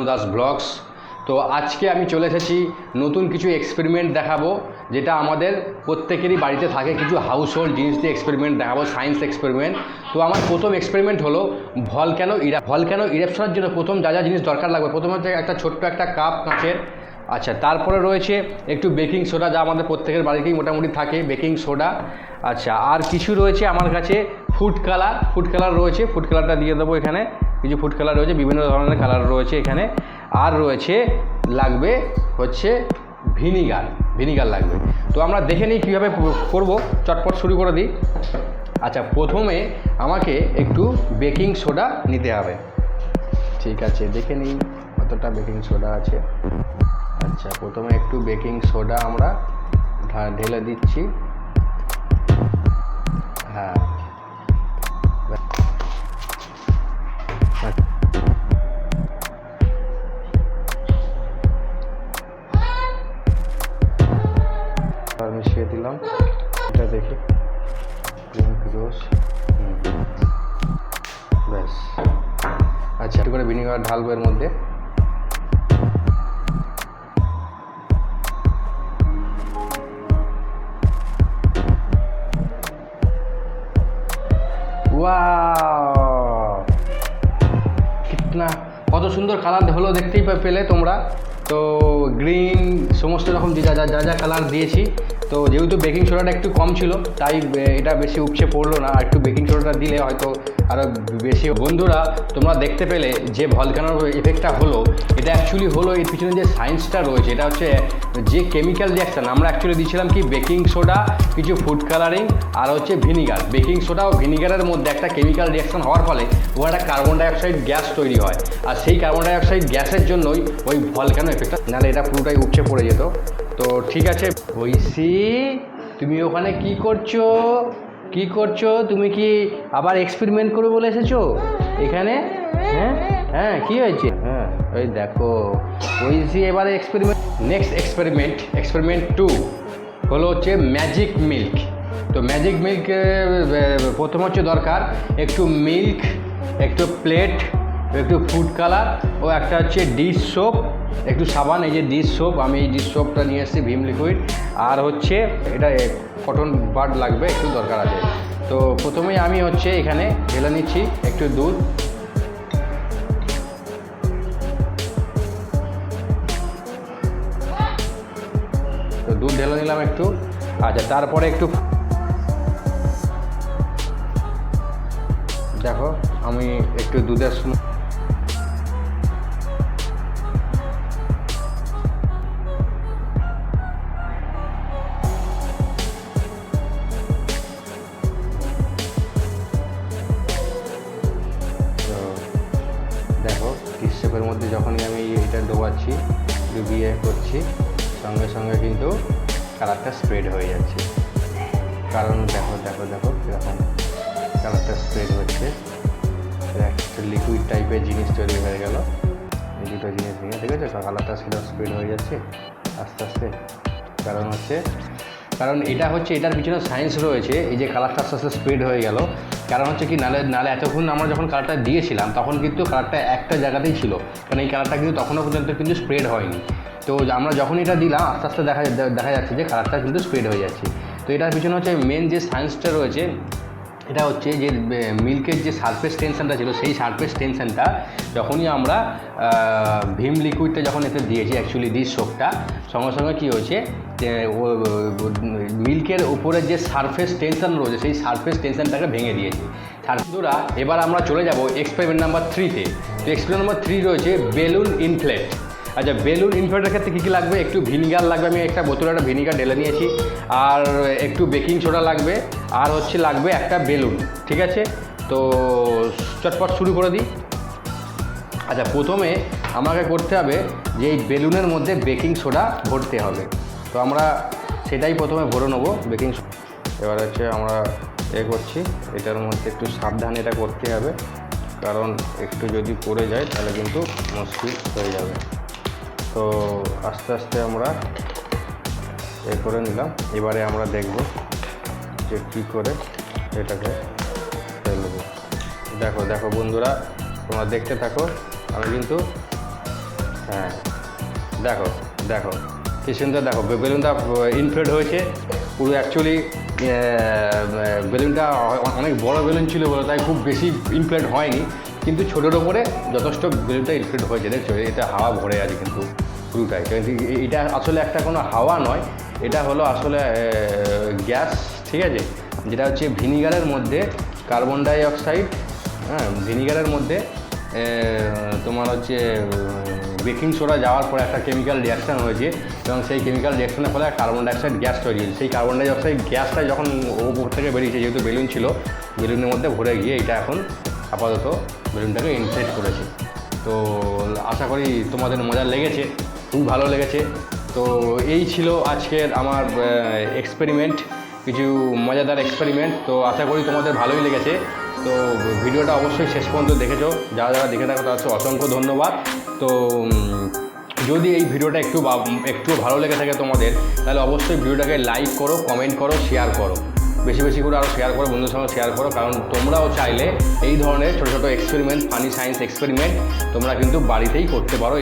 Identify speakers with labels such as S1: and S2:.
S1: Das blogs. তো আজকে আমি চলে এসেছি নতুন কিছু এক্সপেরিমেন্ট দেখাবো, যেটা আমাদের প্রত্যেকেরই বাড়িতে থাকে। কিছু হাউস হোল্ড জিনিস দিয়ে এক্সপেরিমেন্ট দেখাবো, সায়েন্স এক্সপেরিমেন্ট। তো আমার প্রথম এক্সপেরিমেন্ট হলো ভলক্যানো ইরাপশনের জন্য প্রথম যা যা জিনিস দরকার লাগবে, প্রথমে হচ্ছে একটা ছোট্ট একটা কাপ কাঁচের। আচ্ছা, তারপরে রয়েছে একটু বেকিং সোডা, যা আমাদের প্রত্যেকের বাড়িতেই মোটামুটি থাকে, বেকিং সোডা। আচ্ছা, আর কিছু রয়েছে আমার কাছে ফুড কালার রয়েছে, ফুড কালারটা দিয়ে দেবো এখানে। কিছু ফুড কালার রয়েছে, বিভিন্ন ধরনের কালার রয়েছে এখানে। আর রয়েছে লাগবে হচ্ছে ভিনিগার লাগবে। তো আমরা দেখে নিই কীভাবে করবো, চটপট শুরু করে দিই। আচ্ছা, প্রথমে আমাকে একটু বেকিং সোডা নিতে হবে। ঠিক আছে, দেখে নিই কতটা বেকিং সোডা আছে। আচ্ছা, প্রথমে একটু বেকিং সোডা আমরা ঢেলে দিচ্ছি। হ্যাঁ, আর মিশিয়ে দিলাম। এটা দেখি রোজ, ব্যাস। আচ্ছা, একটু করে ভিনিগার ঢালবো এর মধ্যে। ওয়াও, কিতনা কত সুন্দর কালার হলো, দেখতেই পেলে তোমরা। তো গ্রিন সমস্ত রকম যা যা কালার দিয়েছি। তো যেহেতু বেকিং সোডাটা একটু কম ছিল, তাই এটা বেশি উপচে পড়লো না। আর একটু বেকিং সোডাটা দিলে হয়তো আরও বেশি। বন্ধুরা, তোমরা দেখতে পেলে যে ভলক্যানোর এফেক্টটা হলো, এটা অ্যাকচুয়ালি হলো এর পিছনে যে সায়েন্সটা রয়েছে। এটা হচ্ছে যে কেমিক্যাল রিয়াকশান। আমরা অ্যাকচুয়ালি দিয়েছিলাম কি বেকিং সোডা, কিছু ফুড কালারিং, আর হচ্ছে ভিনিগার। বেকিং সোডা ও ভিনিগারের মধ্যে একটা কেমিক্যাল রিয়াকশান হওয়ার ফলে ওখানে একটা কার্বন ডাইঅক্সাইড গ্যাস তৈরি হয়। আর সেই কার্বন ডাইঅক্সাইড গ্যাসের জন্যই ওই ভলক্যানো এফেক্টটা, নাহলে এটা পুরোটাই উপচে পড়ে যেত। তো ঠিক আছে, ঐশী, তুমি ওখানে কি করছো? তুমি কি আবার এক্সপেরিমেন্ট করবে বলে এসেছো এখানে? হ্যাঁ, কি হয়েছে? হ্যাঁ, ওই দেখো ঐশী এবারে নেক্সট এক্সপেরিমেন্ট 2 হলো হচ্ছে ম্যাজিক মিল্ক। তো ম্যাজিক মিল্ক প্রথম হচ্ছে দরকার একটু মিল্ক, একটু প্লেট, একটু ফুড কালার ও একটা হচ্ছে ডিশ সোপ, একটু সাবান। এই যে ডিশ সোপ, আমি এই ডিশ সোপটা নিয়ে এসেছি, ভিম লিকুইড। আর হচ্ছে এটা কটন বাড লাগবে, একটু দরকার আছে। তো প্রথমেই আমি হচ্ছে এখানে ঢেলে নিচ্ছি একটু দুধ। তো দুধ ঢেলে নিলাম একটু। আচ্ছা, তারপরে একটু দেখো, আমি একটু দুধের দেখো টিস্যুপের মধ্যে যখনই আমি এটা ডোবাচ্ছি, ডুবিয়ে করছি, সঙ্গে সঙ্গে কিন্তু কালারটা স্প্রেড হয়ে যাচ্ছে। কারণ দেখো কীরকম কালারটা স্প্রেড হচ্ছে। একটা লিকুইড টাইপের জিনিস তৈরি হয়ে গেল। এই দুটো জিনিস নিয়ে দেখেছো কালারটা সেটা স্প্রেড হয়ে যাচ্ছে আস্তে আস্তে। কারণ এটার পিছনে সায়েন্স রয়েছে। এই যে কালারটা আস্তে আস্তে স্প্রেড হয়ে গেল, কারণ হচ্ছে কি, নালে এতক্ষণ আমরা যখন কালারটা দিয়েছিলাম তখন কিন্তু কালারটা একটা জায়গাতেই ছিল, কারণ এই কালারটা কিন্তু তখনও পর্যন্ত কিন্তু স্প্রেড হয়নি। তো আমরা যখন এটা দিলাম আস্তে আস্তে দেখা যাচ্ছে যে কালারটা কিন্তু স্প্রেড হয়ে যাচ্ছে। তো এটার পিছনে হচ্ছে মেন যে সায়েন্সটা রয়েছে, এটা হচ্ছে যে মিল্কের যে সারফেস টেনশনটা ছিল, সেই সারফেস টেনশনটা যখনই আমরা ভিম লিকুইডটা যখন এতে দিয়েছি, অ্যাকচুয়ালি ডিশ সোপটা, সঙ্গে সঙ্গে কী হয়েছে যে মিল্কের উপরে যে সারফেস টেনশন রয়েছে, সেই সারফেস টেনশনটাকে ভেঙে দিয়েছে। বন্ধুরা, এবার আমরা চলে যাব এক্সপেরিমেন্ট নাম্বার 3-তে। তো এক্সপেরিমেন্ট নাম্বার 3 রয়েছে বেলুন ইনফ্লেট। আচ্ছা, বেলুন ইনফ্লেটের ক্ষেত্রে কী লাগবে? একটু ভিনিগার লাগবে, আমি একটা বোতলে একটা ভিনিগার ঢেলে নিয়েছি। আর একটু বেকিং সোডা লাগবে, আর হচ্ছে লাগবে একটা বেলুন। ঠিক আছে, তো চটপট শুরু করে দিই। আচ্ছা, প্রথমে আমাকে করতে হবে যে এই বেলুনের মধ্যে বেকিং সোডা ভরতে হবে। তো আমরা সেটাই প্রথমে ভরে নেবো, বেকিং সোডা। এবার হচ্ছে আমরা করছি, এটার মধ্যে একটু সাবধানে এটা করতে হবে, কারণ একটু যদি পড়ে যায় তাহলে কিন্তু মুশকিল হয়ে যাবে। তো আস্তে আস্তে আমরা করে নিলাম। এবারে আমরা দেখব যে কী করে এটাকে ফেলবো। দেখো বন্ধুরা, তোমরা দেখতে থাকো। আমি কিন্তু হ্যাঁ দেখো দেখো কি সুন্দর, দেখো বেলুনটা ইনফ্লেট হয়েছে পুরো। অ্যাকচুয়ালি বেলুনটা অনেক বড় বেলুন ছিল বলে তাই খুব বেশি ইনফ্লেট হয়নি, কিন্তু ছোটোর ওপরে যথেষ্ট বেলুনটা ইনফ্লেট হয়েছে। দেখছো এটা হাওয়া ভরে আছে কিন্তু পুরোটাই, কিন্তু এটা আসলে একটা কোনো হাওয়া নয়, এটা হলো আসলে গ্যাস, ঠিক আছে, যেটা হচ্ছে ভিনিগারের মধ্যে কার্বন ডাই অক্সাইড, হ্যাঁ ভিনিগারের মধ্যে তোমার হচ্ছে বেকিং সোডা যাওয়ার পরে একটা কেমিক্যাল রিয়াকশান হয়েছে, এবং সেই কেমিক্যাল রিয়াকশানের ফলে কার্বন ডাইঅক্সাইড গ্যাস তৈরি হয়েছে। সেই কার্বন ডাইঅক্সাইড গ্যাসটা যখন ওপর থেকে বেরিয়েছে, যেহেতু বেলুন ছিল, বেলুনের মধ্যে ভরে গিয়ে এটা এখন আপাতত বেলুনটাকে ইনফ্লেট করেছে। তো আশা করি তোমাদের মজা লেগেছে, খুব ভালো লেগেছে। তো এই ছিল আজকের আমার এক্সপেরিমেন্ট, কিছু মজাদার এক্সপেরিমেন্ট। তো আশা করি তোমাদের ভালোই লেগেছে। তো ভিডিওটা অবশ্যই শেষ পর্যন্ত দেখেছো, যারা যারা দেখে থাকো তাদের অসংখ্য ধন্যবাদ। তো যদি এই ভিডিওটা একটু ভালো লেগে থাকে তোমাদের, তাহলে অবশ্যই ভিডিওটাকে লাইক করো, কমেন্ট করো, শেয়ার করো, বেশি বেশি করে আরও শেয়ার করো, বন্ধুদের সঙ্গে শেয়ার করো, কারণ তোমরাও চাইলে এই ধরনের ছোটো ছোটো এক্সপেরিমেন্ট, ফানি সায়েন্স এক্সপেরিমেন্ট তোমরা কিন্তু বাড়িতেই করতে পারো।